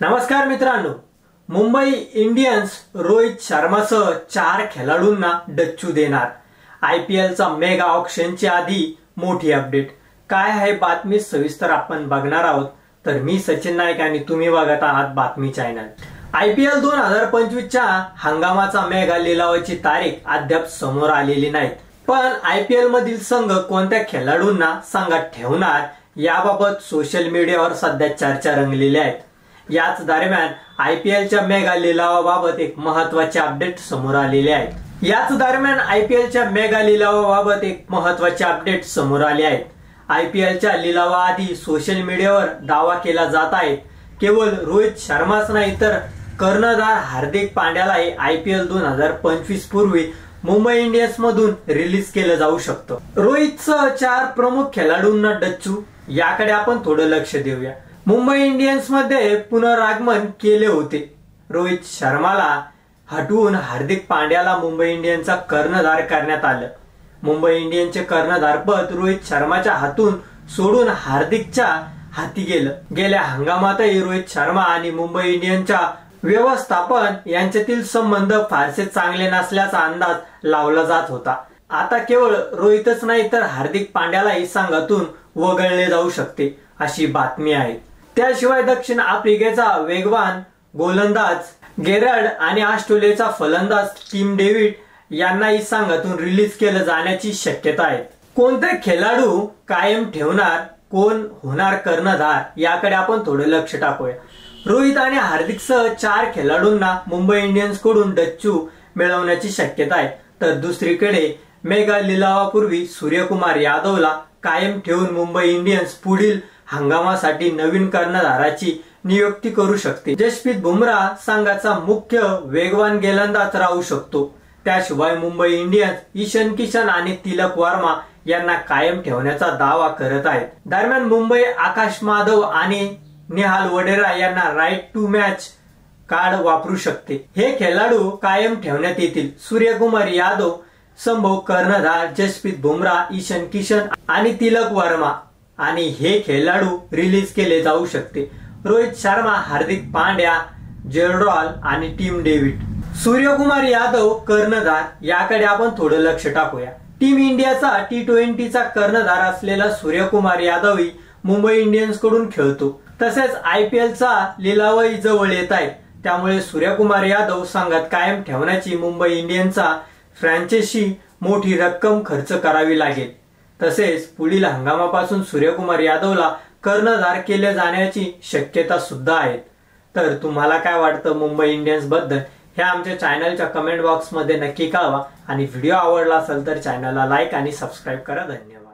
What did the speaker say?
नमस्कार मित्रांनो, मुंबई इंडियन्स रोहित शर्मासह 4 खेळाडूंना डच्चू देणार। आयपीएलचा मेगा ऑक्शनची आधी मोठी अपडेट काय आहे बातमी सविस्तर आपण बघणार आहोत। तर मी सचिन नाईक आणि तुम्ही बघत आहात बातमी चॅनल। आयपीएल 2025 च्या हंगामाचा मेगा लिलावाची तारीख अद्याप समोर आलेली नाही, पण आयपीएल मधील संघ कोणत्या खेळाडूंना संघात ठेवणार याबाबत सोशल मीडियावर सध्या चर्चा रंगलेली आहे। याच दरम्यान आयपीएलच्या मेगा लिलावाबाबत एक महत्त्वाची अपडेट समोर आलेली आहे। याच दरम्यान आयपीएलच्या मेगा लिलावाबाबत एक महत्त्वाची अपडेट समोर आली आहे। आयपीएलच्या लिलावाआधी सोशल मीडियावर दावा केला जात आहे केवळ रोहित शर्माच नाही तर कर्णधार हार्दिक पांड्यालाही आयपीएल 2025 पूर्वी मुंबई इंडियन्स मधून रिलीज केलं जाऊ शकतं। रोहितसह 4 प्रमुख खेळाडूंना डच्चू याकडे आपण थोडं लक्ष देऊया। मुंबई इंडियन्स मध्ये पुनरागमन केले होते। रोहित शर्माला हटवून हार्दिक पांड्याला मुंबई इंडियन्सचा कर्णधार करण्यात आलं। मुंबई इंडियन्सचे कर्णधारपद रोहित शर्माच्या हातून सोडून हार्दिकच्या हाती गेलं। गेल्या हंगामातही रोहित शर्मा आणि मुंबई इंडियन्सच्या व्यवस्थापन यांच्यातील संबंध फारसे चांगले नसल्याचा अंदाज लावला जात होता। आता केवळ रोहितच नाही तर हार्दिक पांड्यालाही संघातून वगळले जाऊ शकते अशी बातमी आहे। त्याशिवाय दक्षिण आफ्रिकेचा वेगवान गोलंदाज गेराल्ड आणि ऑस्ट्रेलियाचा फलंदाज टिम डेव्हिड यांनाही संघातून रिलीज केलं जाण्याची शक्यता आहे। कोणते खेळाडू कायम ठेवणार, कोण होणार कर्णधार याकडे आपण थोडं लक्ष टाकूया। रोहित आणि हार्दिकसह 4 खेळाडूंना मुंबई इंडियन्स कडून डच्चू मिळवण्याची शक्यता आहे, तर दुसरीकडे मेगा लिलावापूर्वी सूर्यकुमार यादवला कायम ठेवून मुंबई इंडियन्स पुढील हंगामासाठी नवीन कर्णधाराची नियुक्ती करू शकते। जसप्रीत बुमराह संघाचा मुख्य वेगवान गोलंदाज राहू शकतो। त्याशिवाय मुंबई इंडियन्स ईशान किशन आणि तिलक वर्मा यांना कायम ठेवण्याचा दावा करत आहे। दरम्यान मुंबई आकाश माधव आणि निहाल वडेरा यांना राईट टू मॅच कार्ड वापरू शकते। हे खेळाडू कायम ठेवण्यात येतील। सूर्यकुमार यादव संभव कर्णधार, जसप्रीत बुमराह, ईशान किशन आणि तिलक वर्मा आणि हे खेळाडू रिलीज केले जाऊ शकते। रोहित शर्मा, हार्दिक पांड्या, जेरॉल आणि टिम डेव्हिड। सूर्यकुमार यादव कर्णधार याकडे आपण थोडं लक्ष टाकूया। टीम इंडियाचा T20चा कर्णधार असलेला सूर्यकुमार यादवही मुंबई इंडियन्स कडून खेळतो। तसेच आयपीएलचा लिलावही जवळ येत आहे, त्यामुळे सूर्यकुमार यादव संघात कायम ठेवण्याची मुंबई इंडियन्सचा फ्रँचायझी मोठी रक्कम खर्च करावी लागेल। तसेच पुढील हंगामापासून सूर्यकुमार यादवला कर्णधार केले जाण्याची शक्यता सुद्धा आहे। तर तुम्हाला काय वाटतं मुंबई इंडियन्स बद्दल हे आमच्या चॅनलच्या कमेंट बॉक्स मध्ये नक्की कळवा आणि व्हिडिओ आवडला असेल तर चॅनलला लाईक आणि सबस्क्राईब करा। धन्यवाद।